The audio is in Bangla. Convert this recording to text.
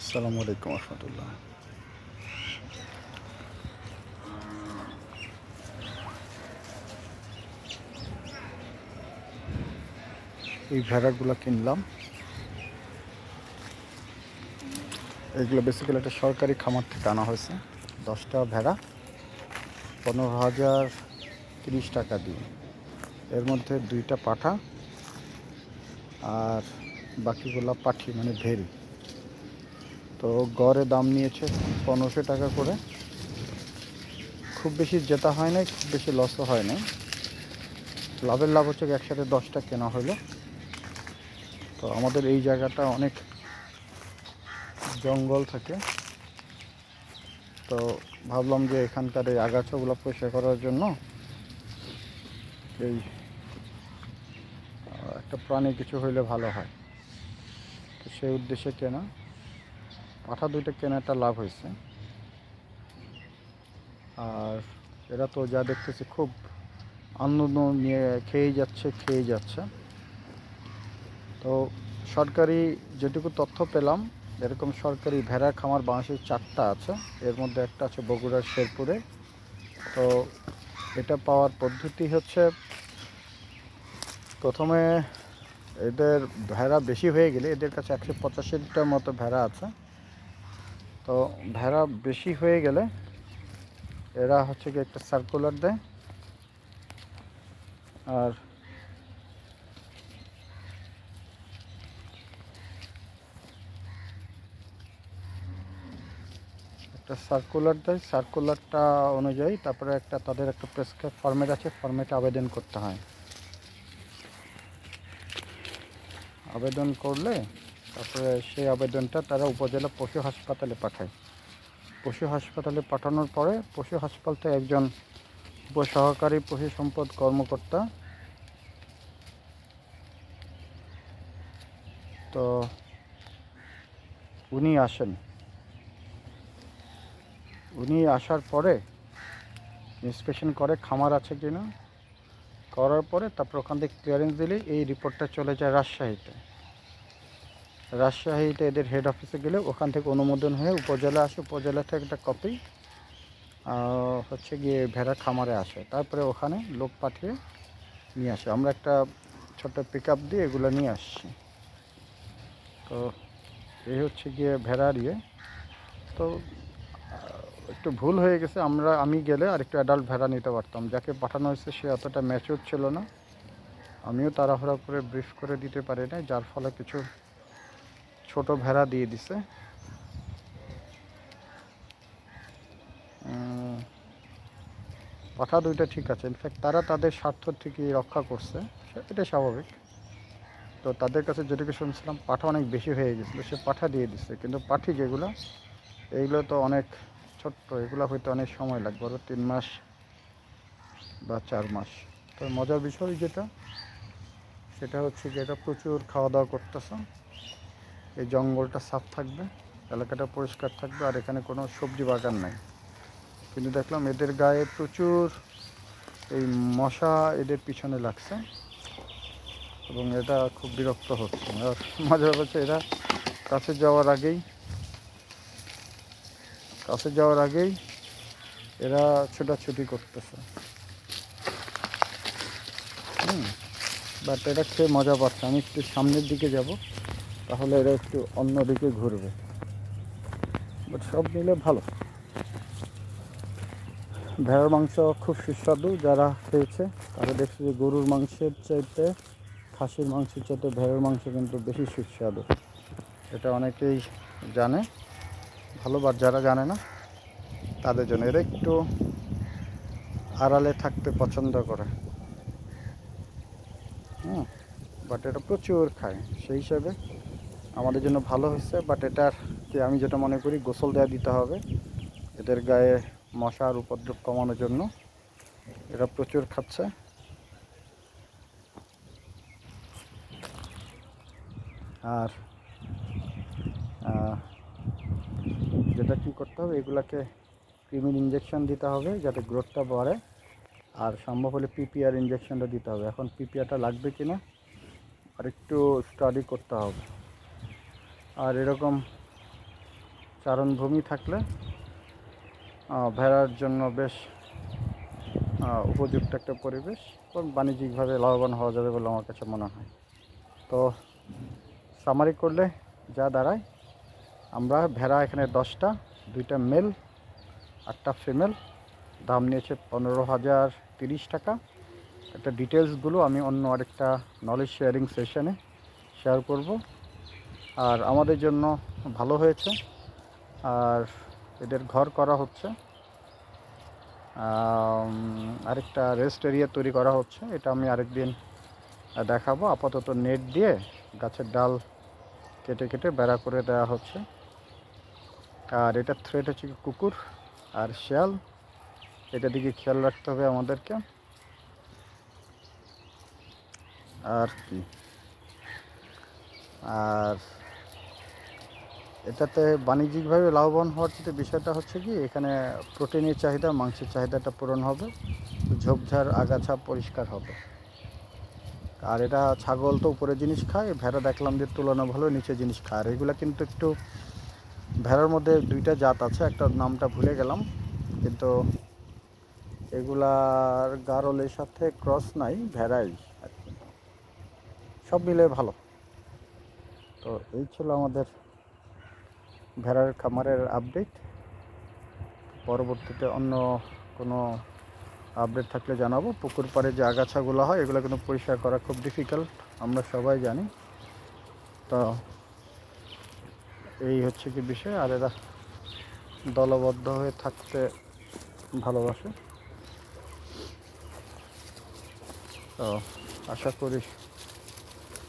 আসসালামু আলাইকুম রহমতুল্লাহ। এই ভেড়াগুলো কিনলাম। এগুলো বেসিক্যালি একটা সরকারি খামার থেকে আনা হয়েছে। 10টা ভেড়া 15,030 টাকা দিয়ে। এর মধ্যে 2টা পাঠা আর বাকিগুলো পাঠি মানে ভেড়ি। তো গড়ে দাম নিয়েছে 1500 টাকা করে। খুব বেশি জেতা হয় নাই, খুব বেশি লসও হয় নাই। লাভের লাভ হচ্ছে একসাথে 10টা কেনা হলো। তো আমাদের এই জায়গাটা অনেক জঙ্গল থাকে, তো ভাবলাম যে এখানকার এই আগাছাগুলো পরিষ্কার করার জন্য এই একটা প্রাণী কিছু হইলে ভালো হয়, তো সেই উদ্দেশ্যে কেনা। পাঠা 2টা কেনা একটা লাভ হয়েছে। আর এরা তো যা দেখতেছি খুব আনন্দ নিয়ে খেয়েই যাচ্ছে। তো সরকারি যেটুকু তথ্য পেলাম, এরকম সরকারি ভেড়া খামার বাংলাদেশে 4টা আছে। এর মধ্যে একটা আছে বগুড়ার শেরপুরে। তো এটা পাওয়ার পদ্ধতি হচ্ছে, প্রথমে এদের ভেড়া বেশি হয়ে গেলে, এদের কাছে 185টার মতো ভেড়া আছে। তো ভেড়া বেশি হয়ে গেলে এরা হচ্ছে কি একটা সার্কুলার দেয়, আর সার্কুলারটা অনুযায়ী তারপরে তাদের একটা প্রেসক্রাইব ফরম্যাট আছে, ফরম্যাটে আবেদন করতে হয়। আবেদন করলে তারপরে সেই আবেদনটা তারা উপজেলা পশু হাসপাতালে পাঠায়। পশু হাসপাতালে পাঠানোর পরে পশু হাসপাতালে একজন উপসহকারী পশু সম্পদ কর্মকর্তা, তো উনি আসেন। উনি আসার পরে ইন্সপেকশন করে খামার আছে কিনা, করার পরে তারপর ওখান থেকে ক্লিয়ারেন্স দিলে এই রিপোর্টটা চলে যায় রাজশাহীতে এদের হেড অফিসে গেলে ওখান থেকে অনুমোদন হয়ে উপজেলা আসে। উপজেলা থেকে একটা কপি হচ্ছে গিয়ে ভেড়া খামারে আসে, তারপরে ওখানে লোক পাঠিয়ে নিয়ে আসে। আমরা একটা ছোট্ট পিক আপ দিয়ে এগুলো নিয়ে আসছি। তো এই হচ্ছে গিয়ে ভেড়ার ইয়ে। তো একটু ভুল হয়ে গেছে, আমি গেলে আর একটু অ্যাডাল্ট ভেড়া নিতে পারতাম। যাকে পাঠানো হয়েছে সে অতটা ম্যাচিউর ছিল না, আমিও তাড়াহুড়া করে ব্রিফ করে দিতে পারি না, যার ফলে কিছু ছোট ভেড়া দিয়ে দিছে। পাঠা 2টা ঠিক আছে, ইনফ্যাক্ট তারা তাদের স্বার্থ ঠিকই রক্ষা করছে, এটা স্বাভাবিক। তো তাদের কাছে যেটুকু শুনছিলাম পাঠা অনেক বেশি হয়ে গেছিলো, সে পাঠা দিয়ে দিচ্ছে। কিন্তু পাঠি যেগুলো, এইগুলো তো অনেক ছোট্ট, এগুলো হয়তো অনেক সময় লাগবে, আরও 3 মাস বা 4 মাস। তো মজার বিষয় সেটা হচ্ছে যে এটা প্রচুর খাওয়া দাওয়া করতেছে। এই জঙ্গলটা সাফ থাকবে, এলাকাটা পরিষ্কার থাকবে, আর এখানে কোনো সবজি বাগান নাই। কিন্তু দেখলাম এদের গায়ে প্রচুর এই মশা এদের পিছনে লাগছে, এবং এটা খুব বিরক্ত হচ্ছে। আর মজার হচ্ছে এরা কাছে যাওয়ার আগেই এরা ছোটাছুটি করতেছে। বাট এটা খেয়ে মজা পাচ্ছে। আমি একটু সামনের দিকে যাব, তাহলে এরা একটু অন্য দিকে ঘুরবে। বাট সব মিলে ভালো। ভেড়ার মাংস খুব সুস্বাদু, যারা খেয়েছে তারা দেখছে যে গরুর মাংসের চাইতে, খাসির মাংসের চাইতে ভেড়ার মাংস কিন্তু বেশি সুস্বাদু। এটা অনেকেই জানে ভালো, বা যারা জানে না তাদের জন্য। এরা একটু আড়ালে থাকতে পছন্দ করে, বাট এটা প্রচুর খায়, সেই হিসাবে আমাদের জন্য ভালো হয়েছে। বাট এটাকে আমি যেটা মনে করি, গোসল দেওয়া দিতে হবে এদের গায়ে মশার উপদ্রব কমানোর জন্য। এরা প্রচুর খাচ্ছে। আর যেটা কী করতে হবে, এগুলাকে ক্রিমির ইঞ্জেকশন দিতে হবে যাতে গ্রোথটা বাড়ে, আর সম্ভব হলে পিপিআর ইঞ্জেকশনটা দিতে হবে। এখন পিপিআরটা লাগবে কি না আর একটু স্টাডি করতে হবে। আর এরকম চারণভূমি থাকলে ভেড়ার জন্য বেশ উপযুক্ত একটা পরিবেশ এবং বাণিজ্যিকভাবে লাভবান হওয়া যাবে বলে আমার কাছে মনে হয়। তো সামারি করলে যা দাঁড়ায়, আমরা ভেড়া এখানে 10টা, 2টা মেল 8টা ফিমেল, দাম নিয়েছে 15,030 টাকা। একটা ডিটেলসগুলো আমি অন্য আরেকটা নলেজ শেয়ারিং সেশনে শেয়ার করব। আর আমাদের জন্য ভালো হয়েছে। আর এদের ঘর করা হচ্ছে, আরেকটা রেস্ট এরিয়া তৈরি করা হচ্ছে, এটা আমি আরেকদিন দেখাবো। আপাতত নেট দিয়ে গাছের ডাল কেটে কেটে বেড়া করে দেওয়া হচ্ছে। আর এটা থ্রেট হচ্ছে কুকুর আর শিয়াল, এটা দিকে খেয়াল রাখতে হবে আমাদেরকে। আর কি, আর এটাতে বাণিজ্যিকভাবে লাভবান হওয়ার যে বিষয়টা হচ্ছে কি, এখানে প্রোটিনের চাহিদা, মাংসের চাহিদাটা পূরণ হবে, ঝোপঝাড় আগাছা পরিষ্কার হবে। আর এটা ছাগল তো উপরে জিনিস খায়, ভেড়া দেখলাম যে তুলনা ভালো নিচে জিনিস খায়। আর এগুলো কিন্তু একটু, ভেড়ার মধ্যে 2টা জাত আছে, একটা নামটা ভুলে গেলাম, কিন্তু এগুলার গারলের সাথে ক্রস নাই, ভেড়াই আর কি। সব মিলে ভালো। তো এই ছিল আমাদের ভেড়ার খামারের আপডেট। পরবর্তীতে অন্য কোনো আপডেট থাকলে জানাবো। পুকুর পাড়ে যে আগাছাগুলো হয় এগুলো কিন্তু পরিষ্কার করা খুব ডিফিকাল্ট, আমরা সবাই জানি। তো এই হচ্ছে কি বিষয়। আর এরা দলবদ্ধ হয়ে থাকতে ভালোবাসে। তো আশা করি